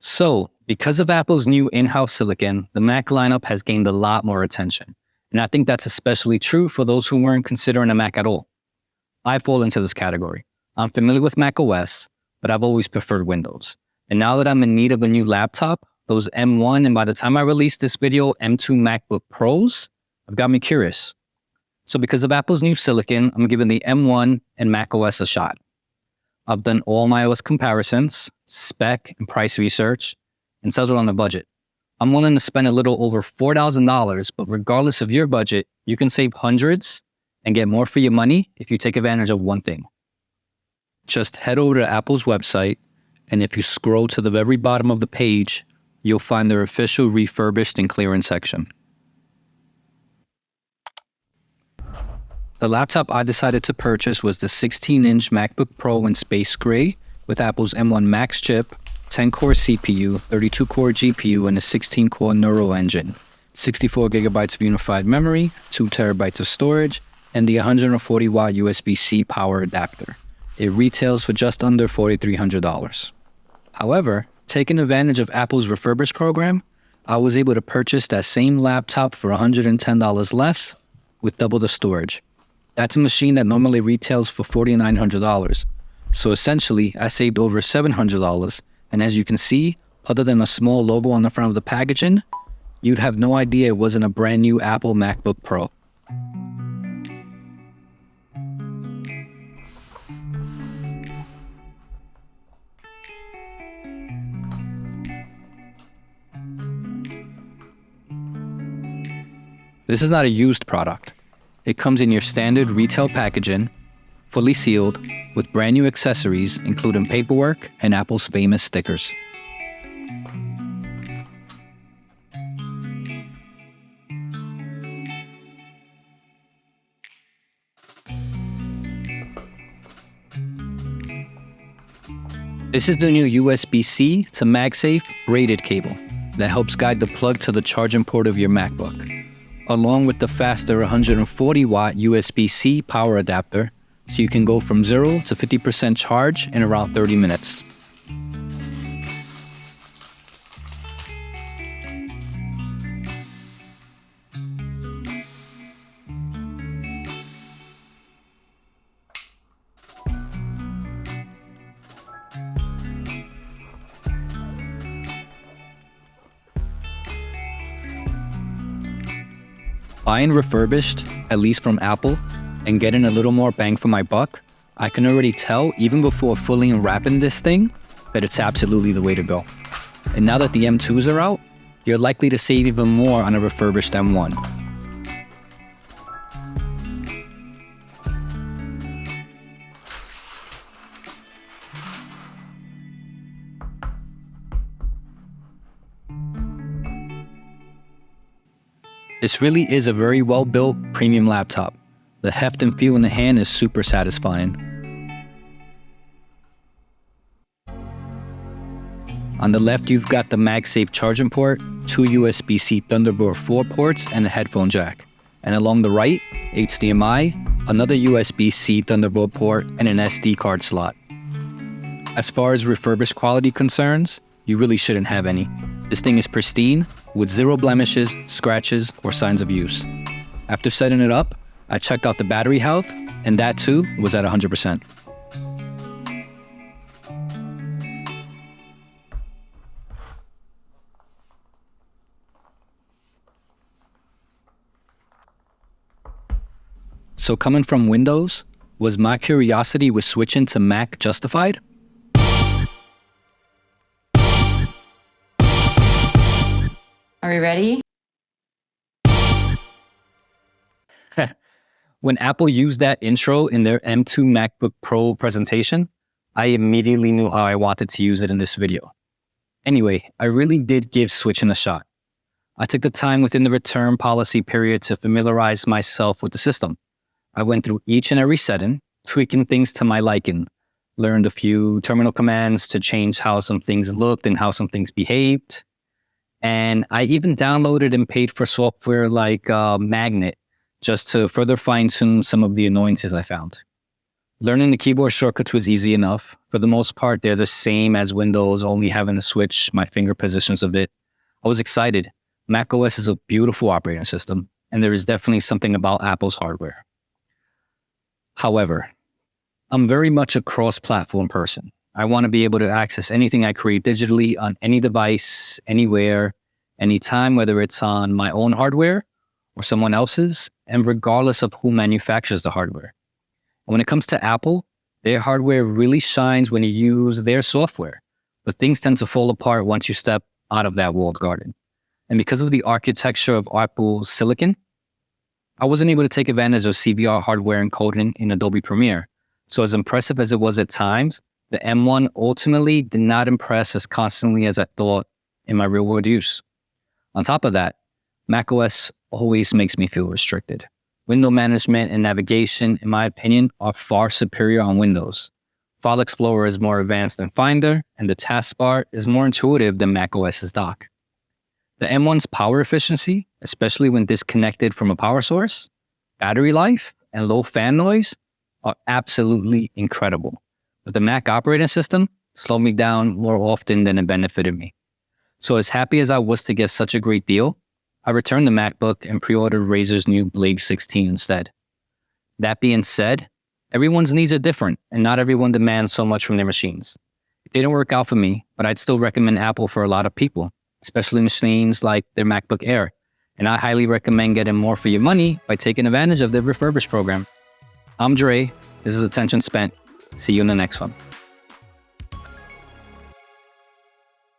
So, because of Apple's new in-house silicon, the Mac lineup has gained a lot more attention. And I think that's especially true for those who weren't considering a Mac at all. I fall into this category. I'm familiar with Mac OS, but I've always preferred Windows. And now that I'm in need of a new laptop, those M1 and by the time I release this video, M2 MacBook Pros have got me curious. So because of Apple's new silicon, I'm giving the M1 and Mac OS a shot. I've done all my OS comparisons, spec and price research, and settled on a budget. I'm willing to spend a little over $4,000, but regardless of your budget, you can save hundreds and get more for your money if you take advantage of one thing. Just head over to Apple's website, and if you scroll to the very bottom of the page, you'll find their official refurbished and clearance section. The laptop I decided to purchase was the 16-inch MacBook Pro in Space Gray with Apple's M1 Max chip, 10-core CPU, 32-core GPU, and a 16-core Neural engine, 64 gigabytes of unified memory, 2 terabytes of storage, and the 140-watt USB-C power adapter. It retails for just under $4,300. However, taking advantage of Apple's refurbished program, I was able to purchase that same laptop for $110 less with double the storage. That's a machine that normally retails for $4,900. So essentially, I saved over $700. And as you can see, other than a small logo on the front of the packaging, you'd have no idea it wasn't a brand new Apple MacBook Pro. This is not a used product. It comes in your standard retail packaging, fully sealed, with brand new accessories, including paperwork and Apple's famous stickers. This is the new USB-C to MagSafe braided cable that helps guide the plug to the charging port of your MacBook, along with the faster 140-watt USB-C power adapter, so you can go from 0 to 50% charge in around 30 minutes. Buying refurbished, at least from Apple, and getting a little more bang for my buck, I can already tell, even before fully unwrapping this thing, that it's absolutely the way to go. And now that the M2s are out, you're likely to save even more on a refurbished M1. This really is a very well-built premium laptop. The heft and feel in the hand is super satisfying. On the left, you've got the MagSafe charging port, 2 USB-C Thunderbolt 4 ports, and a headphone jack. And along the right, HDMI, another USB-C Thunderbolt port, and an SD card slot. As far as refurbished quality concerns, you really shouldn't have any. This thing is pristine, with 0 blemishes, scratches, or signs of use. After setting it up, I checked out the battery health, and that too was at 100%. So coming from Windows, was my curiosity with switching to Mac justified? Are we ready? When Apple used that intro in their M2 MacBook Pro presentation, I immediately knew how I wanted to use it in this video. Anyway, I really did give switching a shot. I took the time within the return policy period to familiarize myself with the system. I went through each and every setting, tweaking things to my liking, learned a few terminal commands to change how some things looked and how some things behaved. And I even downloaded and paid for software like Magnet, just to further fine-tune some of the annoyances I found. Learning the keyboard shortcuts was easy enough. For the most part, they're the same as Windows, only having to switch my finger positions a bit. I was excited. macOS is a beautiful operating system, and there is definitely something about Apple's hardware. However, I'm very much a cross-platform person. I want to be able to access anything I create digitally on any device, anywhere, anytime, whether it's on my own hardware or someone else's, and regardless of who manufactures the hardware. When it comes to Apple, their hardware really shines when you use their software, but things tend to fall apart once you step out of that walled garden. And because of the architecture of Apple's silicon, I wasn't able to take advantage of CBR hardware encoding in Adobe Premiere. So as impressive as it was at times, the M1 ultimately did not impress as constantly as I thought in my real-world use. On top of that, macOS always makes me feel restricted. Window management and navigation, in my opinion, are far superior on Windows. File Explorer is more advanced than Finder, and the taskbar is more intuitive than macOS's dock. The M1's power efficiency, especially when disconnected from a power source, battery life, and low fan noise, are absolutely incredible. But the Mac operating system slowed me down more often than it benefited me. So as happy as I was to get such a great deal, I returned the MacBook and pre-ordered Razer's new Blade 16 instead. That being said, everyone's needs are different, and not everyone demands so much from their machines. It didn't work out for me, but I'd still recommend Apple for a lot of people, especially machines like their MacBook Air. And I highly recommend getting more for your money by taking advantage of their refurbished program. I'm Dre. This is Attention Spent. See you in the next one.